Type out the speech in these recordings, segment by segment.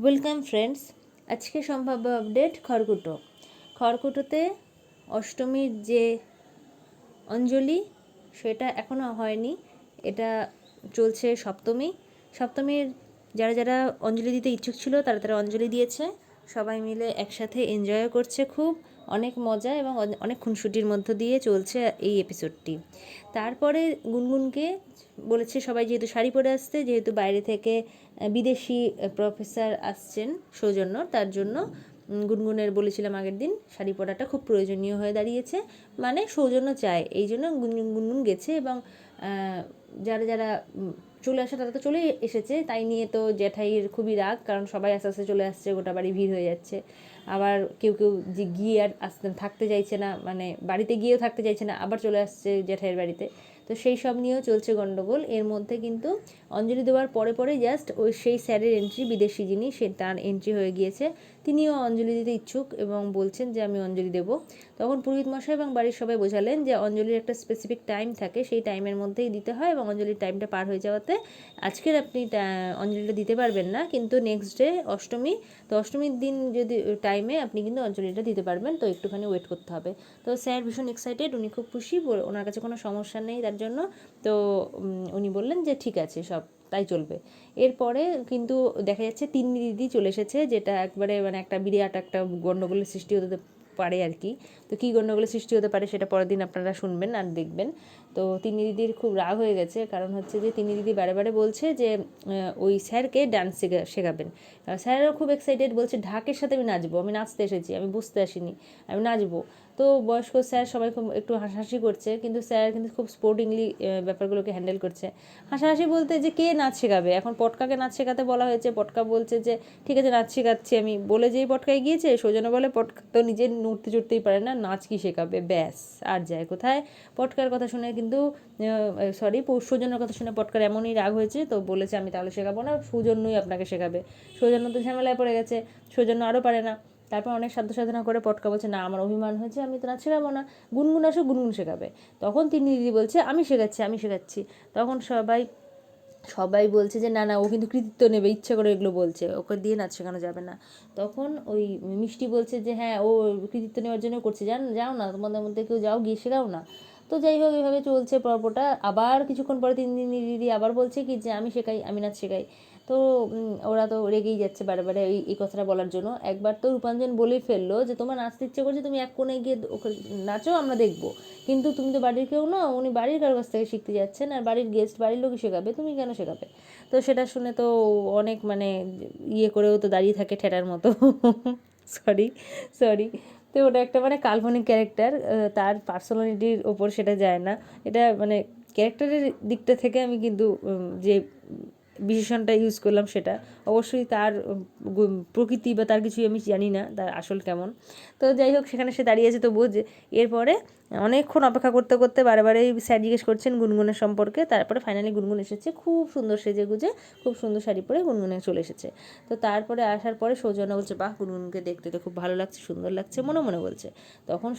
Welcome friends. আজকে সম্ভাব্য update খড়কুটোতে অষ্টমীর যে অঞ্জলি সেটা এখনও হয়নি। এটা চলছে সপ্তমীর যারা যারা অঞ্জলি দিতে ইচ্ছুক ছিল তারা তারা অঞ্জলি দিয়েছে। সবাই মিলে একসাথে এনজয়ও করছে, খুব অনেক মজা এবং অনেক খুনসুটির মধ্য দিয়ে চলছে এই এপিসোডটি। তারপরে গুনগুনকে বলেছে সবাই যেহেতু শাড়ি পরে আসতে, যেহেতু বাইরে থেকে বিদেশি প্রফেসর আসছেন সৌজন্য, তার জন্য গুনগুনের বলেছিলাম আগের দিন শাড়ি পরাটা খুব প্রয়োজনীয় হয়ে দাঁড়িয়েছে, মানে সৌজন্য চায়, এই জন্য গুনগুন গেছে। এবং যারা যারা চলে আসে তারা তো চলে এসেছে, তাই নিয়ে তো জ্যাঠাইয়ের খুবই রাগ, কারণ সবাই আস্তে আস্তে চলে আসছে, গোটা বাড়ি ভিড় হয়ে যাচ্ছে। আবার কেউ কেউ যে গিয়ে আর থাকতে চাইছে না, মানে বাড়িতে গিয়েও থাকতে চাইছে না, আবার চলে আসছে জ্যাঠাইয়ের বাড়িতে। তো সেই সব নিয়েও চলছে গণ্ডগোল। এর মধ্যে কিন্তু অঞ্জলি দেওয়ার পরে পরে জাস্ট সেই স্যারের এন্ট্রি, বিদেশি যিনি সে তার এন্ট্রি হয়ে গিয়েছে। তিনিও অঞ্জলি দিতে ইচ্ছুক এবং বলছেন যে আমি অঞ্জলি দেব। তখন পুরোহিত মশাই এবং বাড়ির সবাই বোঝালেন যে অঞ্জলির একটা স্পেসিফিক টাইম থাকে, সেই টাইমের মধ্যেই দিতে হয়, এবং অঞ্জলির টাইমটা পার হয়ে যাওয়াতে আজকের আপনি অঞ্জলিটা দিতে পারবেন না, কিন্তু নেক্সট ডে অষ্টমী, তো অষ্টমীর দিন যদি টাইমে আপনি কিন্তু অঞ্জলিটা দিতে পারবেন, তো একটুখানি ওয়েট করতে হবে। তো স্যার ভীষণ এক্সাইটেড, উনি খুব খুশি, ওনার কাছে কোনো সমস্যা নেই তার জন্য। তো উনি বললেন যে ঠিক আছে, সব তাই চলবে। এরপরে কিন্তু দেখা যাচ্ছে তিন্নি দিদি চলে এসেছে, যেটা একবারে মানে একটা বিরাট একটা গণ্ডগোলের সৃষ্টি হতে পারে আর কি। তো কী গণ্ডগোলের সৃষ্টি হতে পারে সেটা পরের দিন আপনারা শুনবেন আর দেখবেন। তো তিন্নি দিদির খুব রাগ হয়ে গেছে, কারণ হচ্ছে যে তিন্নি দিদি বারে বারে বলছে যে ওই স্যারকে ডান্স শেখাবেন। স্যারও খুব এক্সাইটেড, বলছে ঢাকের সাথে আমি নাচবো, আমি নাচতে এসেছি, আমি বুঝতে আসিনি, আমি নাচবো। তো বয়স্ক স্যার সবাই খুব একটু হাসাহাসি করছে, কিন্তু স্যার কিন্তু খুব স্পোর্টিংলি ব্যাপারগুলোকে হ্যান্ডেল করছে। হাসাহাসি বলতে যে কে নাচ শেখাবে, এখন পটকাকে নাচ শেখাতে বলা হয়েছে, পটকা বলছে যে ঠিক আছে নাচ শেখাচ্ছি আমি, বলে যেই পটকায় গিয়েছে, সৌজন্য বলে পটকা তো নিজে নড়তে চড়তেই পারে না, নাচ কি শেখাবে, ব্যাস আর যায় কোথায়। পটকার কথা শুনে কিন্তু সৌজন্যর কথা শুনে পটকার এমনই রাগ হয়েছে, তো বলেছে আমি তাহলে শেখাবো না, সৌজন্যই আপনাকে শেখাবে। সৌজন্য তো ঝামেলায় পড়ে গেছে, সৌজন্য আরও পারে না। তারপর অনেক সাধ্য সাধনা করে পটকা বলছে না, আমার অভিমান হয়েছে, আমি তো নাচ শেখাবো না, গুনগুন আসো, গুনগুন শেখাবে। তখন তিনি দিদি বলছে আমি শেখাচ্ছি। তখন সবাই বলছে যে না না, ও কিন্তু কৃতিত্ব নেবে, ইচ্ছে করে এগুলো বলছে, ওকে দিয়ে নাচ শেখানো যাবে না। তখন ওই মিষ্টি বলছে যে হ্যাঁ, ও কৃতিত্ব নেওয়ার জন্য করছে, যাও না, তোমাদের মধ্যে কেউ যাও, গিয়ে শেখাও না। তো যাই হোক, এভাবে চলছে পর্বটা। আবার কিছুক্ষণ পরে দিদি আবার বলছে কি যে আমি নাচ শেখাই। তো ওরা তো রেগেই যাচ্ছে বারে বারে এই কথাটা বলার জন্য। একবার তো রূপাঞ্জন বলেই ফেললো যে তোমার নাচতে ইচ্ছে করছে, তুমি এক কোণে গিয়ে ওকে নাচো, আমরা দেখবো, কিন্তু তুমি তো বাড়ির কেউ না, উনি বাড়ির কারোর কাছ থেকে শিখতে যাচ্ছেন, আর বাড়ির গেস্ট, বাড়ির লোকই শেখাবে, তুমি কেন শেখাবে। তো সেটা শুনে তো অনেক মানে ইয়ে করেও তো দাঁড়িয়ে থাকে ঠেটার মতো সরি সরি। তো ওটা একটা মানে কাল্পনিক ক্যারেক্টার, তার পার্সোনালিটির ওপর সেটা যায় না, এটা মানে ক্যারেক্টারের দিকটা থেকে আমি কিন্তু যে বিশেষণটা ইউজ করলাম সেটা অবশ্যই তার প্রকৃতি বা তার কিছুই আমি জানি না, তার আসল কেমন। তো যাই হোক, সেখানে সে দাঁড়িয়েছে, তো বোঝে। এরপরে অনেকক্ষণ অপেক্ষা করতে করতে বারে স্যার জিজ্ঞেস করছেন গুনগুনের সম্পর্কে, তারপরে ফাইনালি গুনগুন এসেছে, খুব সুন্দর সেজে গুজে, খুব সুন্দর শাড়ি পরে গুনগুনে চলে এসেছে। তো তারপরে আসার পরে সৌজন্য বলছে বাহ, গুনগুনকে দেখতে তো খুব ভালো লাগছে, সুন্দর লাগছে, মনে মনে বলছে। তখন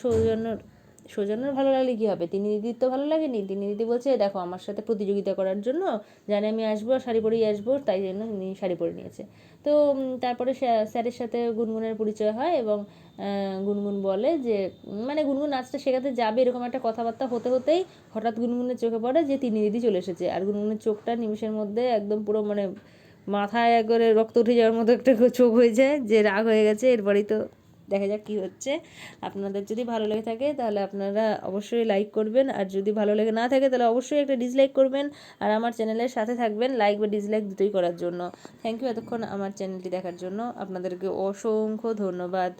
সৌজন্যর ভালো লাগলে কী হবে, তিনি দিদির তো ভালো লাগেনি। তিনি দিদি বলছে দেখো, আমার সাথে প্রতিযোগিতা করার জন্য জানে আমি আসবো, শাড়ি পরেই আসবো, তাই জন্য তিনি শাড়ি পরে নিয়েছে। তো তারপরে স্যারের সাথে গুনগুনের পরিচয় হয়, এবং গুনগুন বলে যে মানে গুনগুন নাচটা শেখাতে যাবে, এরকম একটা কথাবার্তা হতে হতেই হঠাৎ গুনগুনের চোখে পড়ে যে তিনি দিদি চলে এসেছে। আর গুনগুনের চোখটা নিমিষের মধ্যে একদম পুরো মানে মাথায় একবারে রক্ত উঠে যাওয়ার মতো একটা চোখ হয়ে যায়, যে রাগ হয়ে গেছে। এরপরেই তো দেখা যাক কী হচ্ছে। আপনাদের যদি ভালো লেগে থাকে তাহলে আপনারা অবশ্যই লাইক করবেন, আর যদি ভালো লেগে না থাকে তাহলে অবশ্যই একটা ডিসলাইক করবেন, আর আমার চ্যানেলের সাথে থাকবেন লাইক বা ডিসলাইক দুটোই করার জন্য। থ্যাংক ইউ এতক্ষণ আমার চ্যানেলটি দেখার জন্য, আপনাদেরকে অসংখ্য ধন্যবাদ।